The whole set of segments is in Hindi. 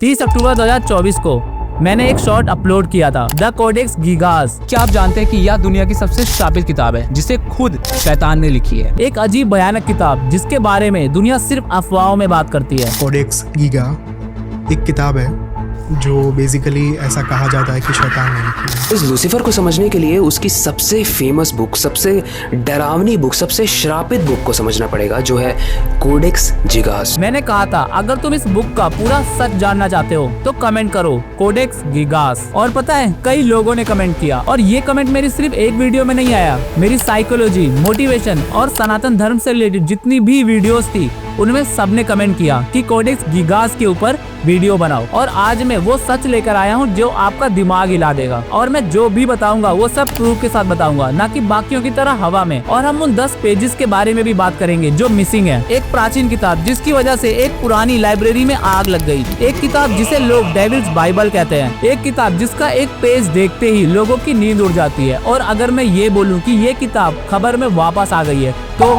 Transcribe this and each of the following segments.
30 अक्टूबर 2024 को मैंने एक शॉर्ट अपलोड किया था, द कोडेक्स गीगास। क्या आप जानते हैं कि यह दुनिया की सबसे श्रापित किताब है जिसे खुद शैतान ने लिखी है। एक अजीब भयानक किताब जिसके बारे में दुनिया सिर्फ अफवाहों में बात करती है। कोडेक्स गीगा एक किताब है जो बेसिकली ऐसा कहा जाता है कि शैतान ने लिखी है। इस लूसीफर को समझने के लिए उसकी सबसे फेमस बुक, सबसे डरावनी बुक, सबसे श्रापित बुक को समझना पड़ेगा, जो है कोडेक्स गीगास। मैंने कहा था अगर तुम इस बुक का पूरा सच जानना चाहते हो तो कमेंट करो कोडेक्स गीगास। और पता है कई लोगों ने कमेंट किया, और ये कमेंट मेरी सिर्फ एक वीडियो में नहीं आया। मेरी साइकोलॉजी, मोटिवेशन और सनातन धर्म से रिलेटेड जितनी भी वीडियोस थी उनमें सबने कमेंट किया कि कोडेक्स गीगास के ऊपर वीडियो बनाओ। और आज मैं वो सच लेकर आया हूँ जो आपका दिमाग हिला देगा। और मैं जो भी बताऊंगा वो सब प्रूफ के साथ बताऊंगा, ना कि बाकियों की तरह हवा में। और हम उन 10 पेजेस के बारे में भी बात करेंगे जो मिसिंग है। एक प्राचीन किताब जिसकी वजह से एक पुरानी लाइब्रेरी में आग लग गई। एक किताब जिसे लोग डेविल्स बाइबल कहते हैं। एक किताब जिसका एक पेज देखते ही लोगों की नींद उड़ जाती है। और अगर मैं ये बोलूँ कि ये किताब खबर में वापस आ गई है तो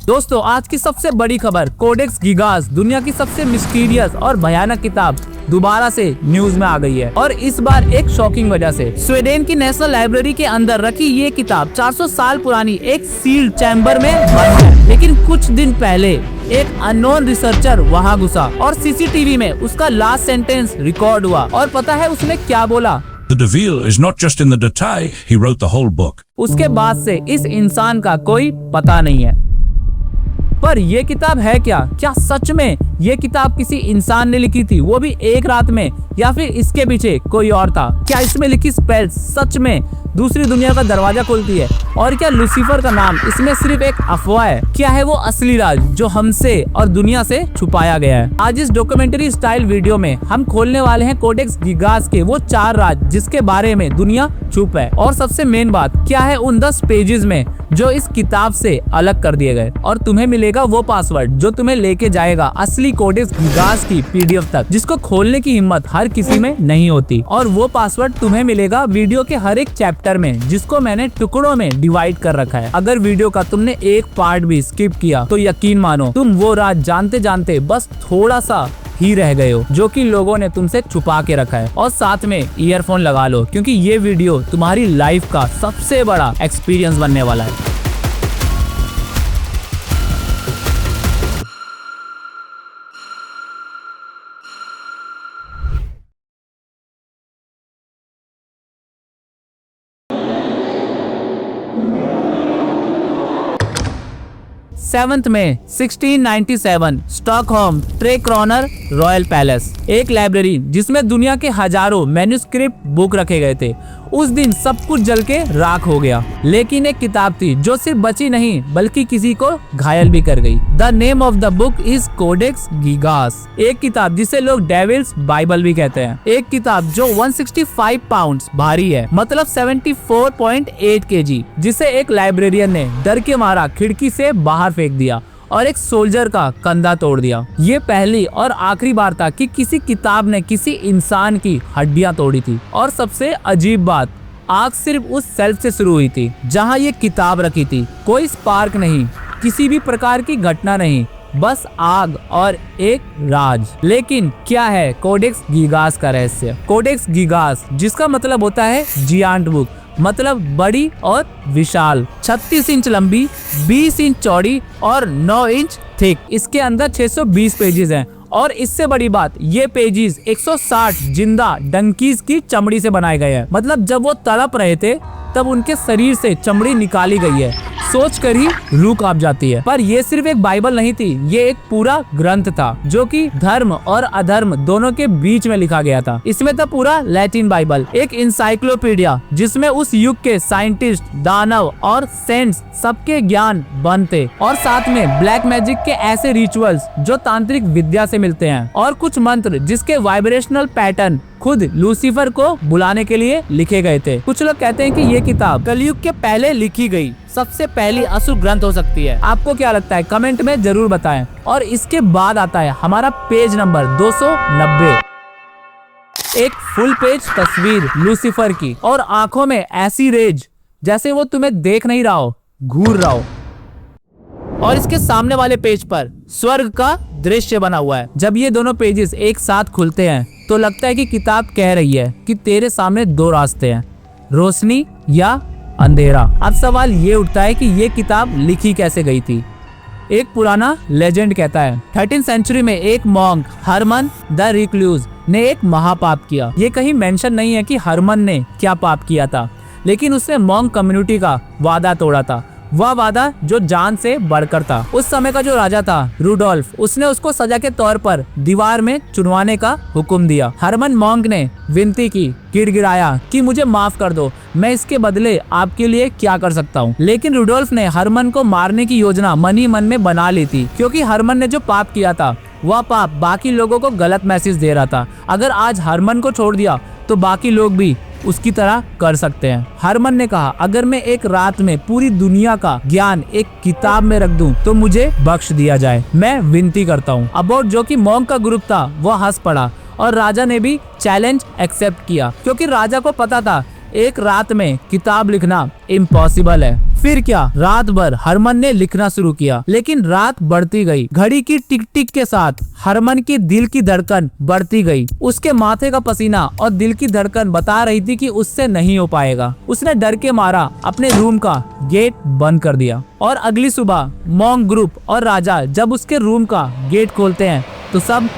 दोस्तों, आज की सबसे बड़ी खबर, कोडेक्स गीगास दुनिया की सबसे मिस्टीरियस और भयानक किताब दोबारा से न्यूज में आ गई है। और इस बार एक शॉकिंग वजह से। स्वीडन की नेशनल लाइब्रेरी के अंदर रखी ये किताब 400 साल पुरानी एक सील्ड चैम्बर में बंद है। लेकिन कुछ दिन पहले एक अननोन रिसर्चर वहाँ घुसा और सीसीटीवी में उसका लास्ट सेंटेंस रिकॉर्ड हुआ। और पता है उसने क्या बोला? The devil is not just in the detail, he wrote the whole book. उसके बाद से इस इंसान का कोई पता नहीं है। पर ये किताब है क्या? क्या सच में ये किताब किसी इंसान ने लिखी थी, वो भी एक रात में, या फिर इसके पीछे कोई और था? क्या इसमें लिखी स्पेल्स सच में दूसरी दुनिया का दरवाजा खोलती है? और क्या लूसीफर का नाम इसमें सिर्फ एक अफवाह है? क्या है वो असली राज जो हमसे और दुनिया से छुपाया गया है? आज इस डॉक्यूमेंट्री स्टाइल वीडियो में हम खोलने वाले हैं कोडेक्स गीगास के वो 4 राज जिसके बारे में दुनिया चुप है। और सबसे मेन बात, क्या है उन 10 पेजेस में जो इस किताब से अलग कर दिए गए। और तुम्हें मिलेगा वो पासवर्ड जो तुम्हें लेके जाएगा असली कोडेक्स गीगास की पीडीएफ तक, जिसको खोलने की हिम्मत हर किसी में नहीं होती। और वो पासवर्ड तुम्हें मिलेगा वीडियो के हर एक चैप्टर में, जिसको मैंने टुकड़ों में डिवाइड कर रखा है। अगर वीडियो का तुमने एक पार्ट भी स्किप किया तो यकीन मानो तुम वो राज जानते जानते बस थोड़ा सा ही रह गए हो जो कि लोगों ने तुमसे छुपा के रखा है। और साथ में ईयरफोन लगा लो, क्योंकि ये वीडियो तुम्हारी लाइफ का सबसे बड़ा एक्सपीरियंस बनने वाला है। सेवंथ में 1697 स्टॉकहोम ट्रेक्रॉनर रॉयल पैलेस, एक लाइब्रेरी जिसमें दुनिया के हजारों मैन्युस्क्रिप्ट बुक रखे गए थे, उस दिन सब कुछ जल के राख हो गया। लेकिन एक किताब थी जो सिर्फ बची नहीं बल्कि किसी को घायल भी कर गई। The name of the book is Codex Gigas. एक किताब जिसे लोग डेविल्स बाइबल भी कहते हैं। एक किताब जो 165 पाउंड्स भारी है, मतलब 74.8 kg, जिसे एक लाइब्रेरियन ने डर के मारा खिड़की से बाहर फेंक दिया और एक सोल्जर का कंधा तोड़ दिया। ये पहली और आखिरी बार था कि किसी किताब ने किसी इंसान की हड्डियां तोड़ी थी। और सबसे अजीब बात, आग सिर्फ उस सेल्फ से शुरू हुई थी जहां ये किताब रखी थी। कोई स्पार्क नहीं, किसी भी प्रकार की घटना नहीं, बस आग और एक राज। लेकिन क्या है कोडेक्स गीगास का रहस्य? कोडेक्स गीगास, जिसका मतलब होता है जियांट बुक, मतलब बड़ी और विशाल, 36 इंच लंबी, 20 इंच चौड़ी और 9 इंच थिक। इसके अंदर 620 पेजेस हैं। और इससे बड़ी बात, ये पेजेस 160 जिंदा डंकीज की चमड़ी से बनाए गए हैं। मतलब जब वो तड़प रहे थे तब उनके शरीर से चमड़ी निकाली गई है। सोच कर ही रूह कांप जाती है। पर ये सिर्फ एक बाइबल नहीं थी, ये एक पूरा ग्रंथ था जो कि धर्म और अधर्म दोनों के बीच में लिखा गया था। इसमें था पूरा लैटिन बाइबल, एक इंसाइक्लोपीडिया जिसमें उस युग के साइंटिस्ट, दानव और सेंट्स सबके ज्ञान बनते। और साथ में ब्लैक मैजिक के ऐसे रिचुअल्स जो तांत्रिक विद्या से मिलते हैं, और कुछ मंत्र जिसके वाइब्रेशनल पैटर्न खुद लूसीफर को बुलाने के लिए लिखे गए थे। कुछ लोग कहते हैं कि ये किताब कलयुग के पहले लिखी गई सबसे पहली असुर ग्रंथ हो सकती है। आपको क्या लगता है? कमेंट में जरूर बताएं। और इसके बाद आता है हमारा पेज नंबर 290, एक फुल पेज तस्वीर लूसीफर की, और आंखों में ऐसी रेज जैसे वो तुम्हें देख नहीं रहा हो, घूर रहा हो। और इसके सामने वाले पेज पर स्वर्ग का दृश्य बना हुआ है। जब ये दोनों पेजेस एक साथ खुलते हैं तो लगता है कि किताब कह रही है कि तेरे सामने दो रास्ते हैं, रोशनी या अंधेरा। अब सवाल ये उठता है कि ये किताब लिखी कैसे गई थी। एक पुराना लेजेंड कहता है 13th सेंचुरी में एक मॉन्क हरमन द रिक्लूज ने एक महापाप किया। ये कहीं मेंशन नहीं है कि हरमन ने क्या पाप किया था, लेकिन उसने मॉन्क कम्युनिटी का वादा तोड़ा था। वह वादा जो जान से बढ़कर था। उस समय का जो राजा था रूडोल्फ, उसने उसको सजा के तौर पर दीवार में चुनवाने का हुक्म दिया। हरमन मॉन्क ने विनती की, गिड़गिड़ाया कि मुझे माफ कर दो, मैं इसके बदले आपके लिए क्या कर सकता हूँ। लेकिन रूडोल्फ ने हरमन को मारने की योजना मन ही मन में बना ली थी, क्योंकि हरमन ने जो पाप किया था वह पाप बाकी लोगों को गलत मैसेज दे रहा था। अगर आज हरमन को छोड़ दिया तो बाकी लोग भी उसकी तरह कर सकते हैं। हरमन ने कहा, अगर मैं एक रात में पूरी दुनिया का ज्ञान एक किताब में रख दूं तो मुझे बख्श दिया जाए, मैं विनती करता हूँ। अबोट जो कि मॉन्क का ग्रुप था वह हंस पड़ा और राजा ने भी चैलेंज एक्सेप्ट किया, क्योंकि राजा को पता था एक रात में किताब लिखना इम्पॉसिबल है। फिर क्या, रात भर हरमन ने लिखना शुरू किया, लेकिन रात बढ़ती गई। घड़ी की टिक टिक के साथ हरमन की दिल की धड़कन बढ़ती गई। उसके माथे का पसीना और दिल की धड़कन बता रही थी कि उससे नहीं हो पाएगा। उसने डर के मारा अपने रूम का गेट बंद कर दिया। और अगली सुबह मॉन्क ग्रुप और राजा जब उसके रूम का गेट खोलते हैं तो सब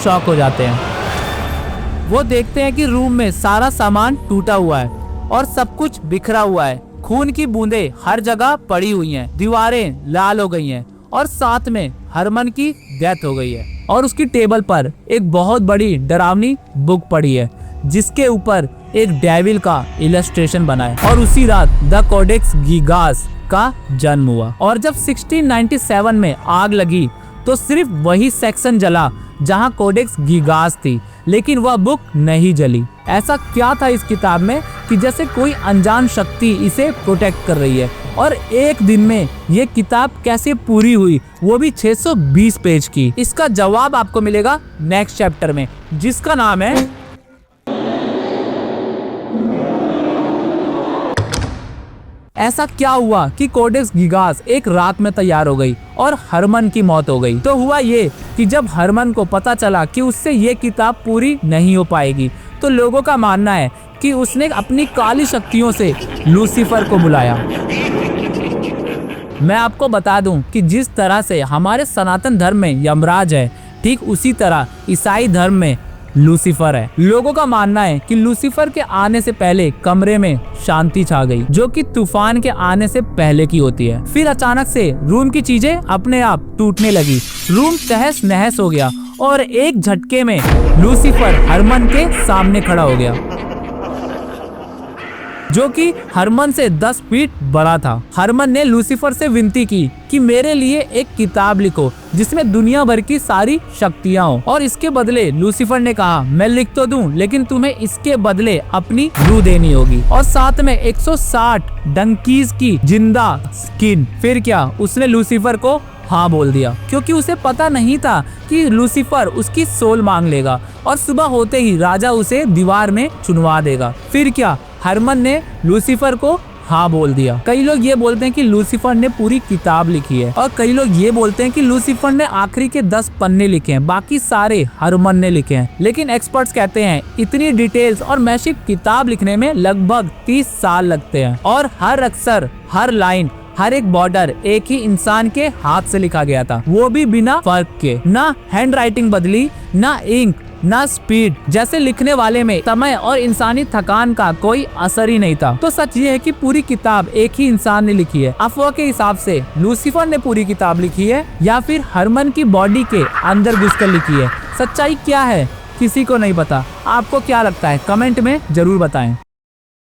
शॉक हो जाते हैं। वो देखते हैं कि रूम में सारा सामान टूटा हुआ है और सब कुछ बिखरा हुआ है। खून की बूंदें हर जगह पड़ी हुई हैं, दीवारें लाल हो गई हैं और साथ में हरमन की डेथ हो गई है। और उसकी टेबल पर एक बहुत बड़ी डरावनी बुक पड़ी है जिसके ऊपर एक डेविल का इलस्ट्रेशन बना है। और उसी रात द कोडेक्स गीगास का जन्म हुआ। और जब 1697 में आग लगी तो सिर्फ वही सेक्शन जला जहां कोडेक्स गीगास थी, लेकिन वह बुक नहीं जली। ऐसा क्या था इस किताब में कि जैसे कोई अनजान शक्ति इसे प्रोटेक्ट कर रही है। और एक दिन में ये किताब कैसे पूरी हुई, वो भी 620 पेज की। इसका जवाब आपको मिलेगा नेक्स्ट चैप्टर में, जिसका नाम है ऐसा क्या हुआ कि कोडेक्स गीगास एक रात में तैयार हो गई और हरमन की मौत हो गई। तो हुआ ये कि जब हरमन को पता चला कि उससे ये किताब पूरी नहीं हो पाएगी, तो लोगों का मानना है कि उसने अपनी काली शक्तियों से लूसीफर को बुलाया। मैं आपको बता दूं कि जिस तरह से हमारे सनातन धर्म में यमराज है, ठीक उसी तरह ईसाई धर्म में लूसीफर है। लोगों का मानना है कि लूसीफर के आने से पहले कमरे में शांति छा गई, जो कि तूफान के आने से पहले की होती है। फिर अचानक से रूम की चीजें अपने आप टूटने लगी, रूम तहस नहस हो गया और एक झटके में लूसीफर हरमन के सामने खड़ा हो गया, जो कि हरमन से 10 फीट बड़ा था। हरमन ने लूसीफर से विनती की कि मेरे लिए एक किताब लिखो जिसमें दुनिया भर की सारी शक्तियां हो। और इसके बदले लूसीफर ने कहा, मैं लिख तो दूं, लेकिन तुम्हें इसके बदले अपनी रूह देनी होगी और साथ में 160 डंकीज की जिंदा स्किन। फिर क्या, उसने लूसीफर को हाँ बोल दिया, क्योंकि उसे पता नहीं था कि लूसीफर उसकी सोल मांग लेगा और सुबह होते ही राजा उसे दीवार में चुनवा देगा। फिर क्या, हरमन ने लूसीफर को हाँ बोल दिया। कई लोग ये बोलते हैं कि लूसीफर ने पूरी किताब लिखी है और कई लोग ये बोलते हैं कि लूसीफर ने आखिरी के 10 पन्ने लिखे हैं, बाकी सारे हरमन ने लिखे हैं। लेकिन एक्सपर्ट्स कहते हैं इतनी डिटेल्स और मैसिव किताब लिखने में लगभग 30 साल लगते हैं और हर अक्षर, हर लाइन, हर एक बॉर्डर एक ही इंसान के हाथ से लिखा गया था, वो भी बिना फर्क के। ना हैंड राइटिंग बदली, ना इंक, ना स्पीड। जैसे लिखने वाले में समय और इंसानी थकान का कोई असर ही नहीं था। तो सच ये है कि पूरी किताब एक ही इंसान ने लिखी है। अफवाह के हिसाब से लूसीफर ने पूरी किताब लिखी है या फिर हरमन की बॉडी के अंदर घुसकर लिखी है। सच्चाई क्या है किसी को नहीं पता। आपको क्या लगता है कमेंट में जरूर बताएं।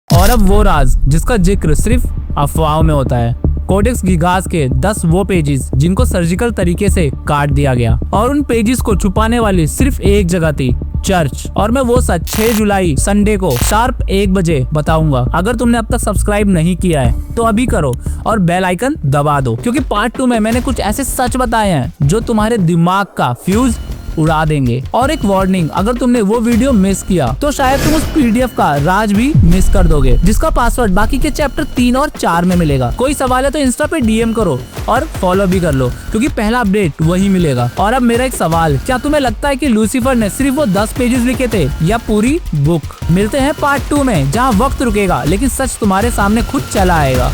और अब वो राज जिसका जिक्र सिर्फ अफवाहों में होता है, कोडेक्स गीगास के 10 वो पेजेस जिनको सर्जिकल तरीके से काट दिया गया और उन पेजेस को छुपाने वाली सिर्फ एक जगह थी, चर्च। और मैं वो सच 6 जुलाई संडे को शार्प 1 बजे बताऊंगा। अगर तुमने अब तक सब्सक्राइब नहीं किया है तो अभी करो और बेल आइकन दबा दो, क्योंकि पार्ट 2 में मैंने कुछ ऐसे सच बताए हैं जो तुम्हारे दिमाग का फ्यूज उड़ा देंगे। और एक वार्निंग, अगर तुमने वो वीडियो मिस किया तो शायद तुम उस PDF का राज भी मिस कर दोगे, जिसका पासवर्ड बाकी के चैप्टर 3 और 4 में मिलेगा। कोई सवाल है तो इंस्टा पे DM करो और फॉलो भी कर लो, क्योंकि पहला अपडेट वही मिलेगा। और अब मेरा एक सवाल, क्या तुम्हें लगता है कि लूसीफर ने सिर्फ वो 10 पेजेस लिखे थे या पूरी बुक? मिलते हैं पार्ट 2 में, जहाँ वक्त रुकेगा लेकिन सच तुम्हारे सामने खुद चला आएगा।